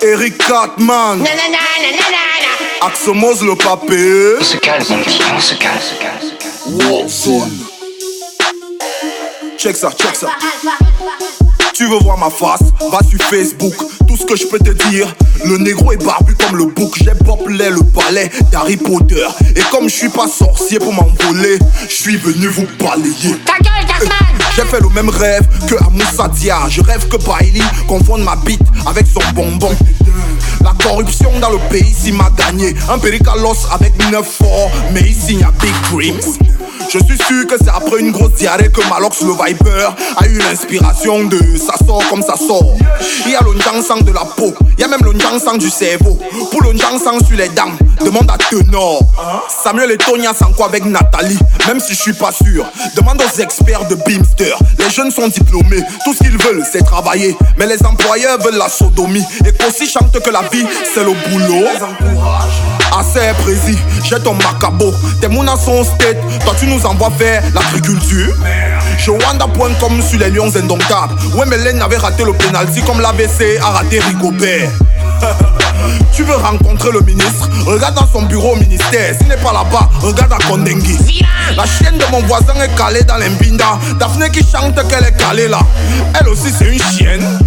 Eric Cartman, Axomos le papé. On se calme, mon petit, on se calme, Watson. Check ça, check ça. Tu veux voir ma face? Va sur Facebook. Tout ce que je peux te dire, le négro est barbu comme le bouc. J'ai Bopley le palais d'Harry Potter. Et comme je suis pas sorcier pour m'envoler, je suis venu vous balayer. Ta gueule, Cartman! J'ai fait le même rêve que Amoussa Dia. Je rêve que Bailey confonde ma bite avec son bonbon. La corruption dans le pays ici m'a gagné. Un péricalos avec 9 forts, mais ici il y a Big Dreams. Je suis sûr que c'est après une grosse diarrhée que Malox le Viper a eu l'inspiration de ça sort comme ça sort. Il y a le sang de la peau, il y a même le sang du cerveau. Pour le sang sur les dents, demande à Tenor. Samuel et Tonya sont quoi avec Nathalie? Même si je suis pas sûr, demande aux experts de Beamster. Les jeunes sont diplômés, tout ce qu'ils veulent c'est travailler. Mais les employeurs veulent la sodomie. Et qu'aussi chante que la vie c'est le boulot. Assez précis, j'ai ton macabo. Tes mounas sont state, toi tu nous envoies faire l'agriculture. Je wanda point comme sur les lions indomptables. Ouais mais Len avait raté le penalty comme l'AVC a raté Rigobert. Tu veux rencontrer le ministre? Regarde dans son bureau au ministère. S'il n'est pas là-bas, regarde à Kondengi. La chienne de mon voisin est calée dans l'Mbinda. Daphné qui chante qu'elle est calée là. Elle aussi c'est une chienne.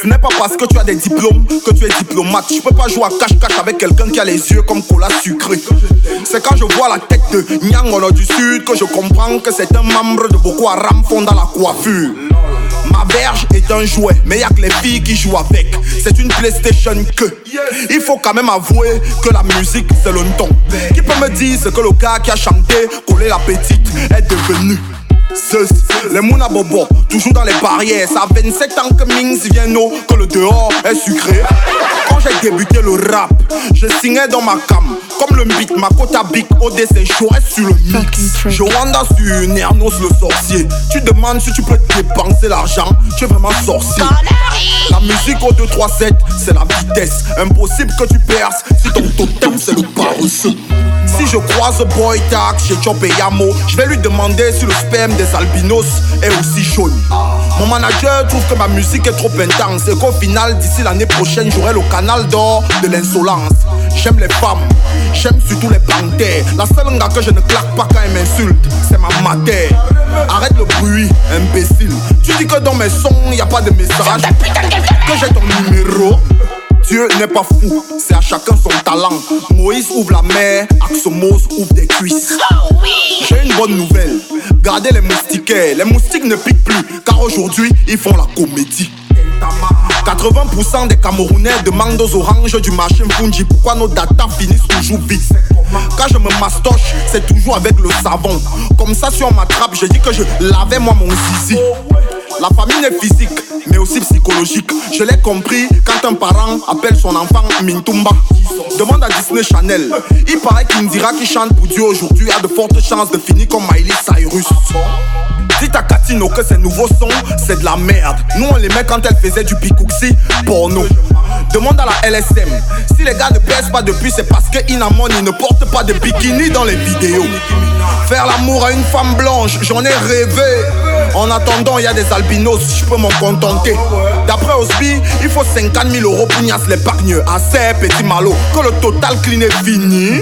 Ce n'est pas parce que tu as des diplômes que tu es diplomate. Je peux pas jouer à cache-cache avec quelqu'un qui a les yeux comme cola sucré. C'est quand je vois la tête de Nyangolo du Sud que je comprends que c'est un membre de Boko Haram fondant la coiffure. Ma verge est un jouet, mais y'a que les filles qui jouent avec. C'est une PlayStation que. Il faut quand même avouer que la musique c'est le ton. Qui peut me dire ce que le gars qui a chanté Coller la petite est devenu? Les Mouna Bobo, toujours dans les barrières. Ça a 27 ans que Mings vient nous, que le dehors est sucré. Quand j'ai débuté le rap, je signais dans ma cam. Comme le beat, ma côte à bic, ODC, je reste sur le mix. Je wanda sur Nernos le sorcier. Tu demandes si tu peux dépenser l'argent, tu es vraiment sorcier. La musique au 2-3-7, c'est la vitesse. Impossible que tu perces si ton totem c'est le paresseux. Si je croise Boy Tax chez Chop et Yamo, je vais lui demander si le sperme des albinos est aussi jaune. Mon manager trouve que ma musique est trop intense et qu'au final, d'ici l'année prochaine, j'aurai le canal d'or de l'insolence. J'aime les femmes, j'aime surtout les panthères. La seule gars que je ne claque pas quand elle m'insulte, c'est ma matière. Arrête le bruit, imbécile. Tu dis que dans mes sons, y a pas de message. Que j'ai ton numéro. Dieu n'est pas fou, c'est à chacun son talent. Moïse ouvre la mer, Axomos ouvre des cuisses. J'ai une bonne nouvelle, gardez les moustiquaires. Les moustiques ne piquent plus, car aujourd'hui ils font la comédie. 80% des Camerounais demandent aux oranges du marché Mfunji pourquoi nos datas finissent toujours vite. Quand je me mastoche, c'est toujours avec le savon. Comme ça si on m'attrape, je dis que je lavais moi mon zizi. La famine est physique, mais aussi psychologique. Je l'ai compris quand un parent appelle son enfant Mintumba. Demande à Disney Channel. Il paraît qu'Indira qui chante pour Dieu aujourd'hui a de fortes chances de finir comme Miley Cyrus. Dites à Katino que ces nouveaux sons, c'est de la merde. Nous on les met quand elle faisait du bikuxi porno. Demande à la LSM. Si les gars ne baissent pas depuis, c'est parce que Inamon il ne porte pas de bikini dans les vidéos. Faire l'amour à une femme blanche, j'en ai rêvé. En attendant, il y a des albinos, je peux m'en contenter. D'après Osby, il faut 50 000 € pour niasse l'épargne. Assez petit malo, que le total clean est fini.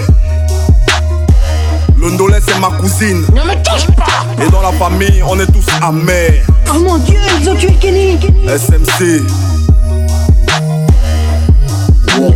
Le Ndolé c'est ma cousine. Ne me touche pas! Et dans la famille, on est tous amers. Oh mon Dieu, ils ont tué Kenny! SMC. Wow.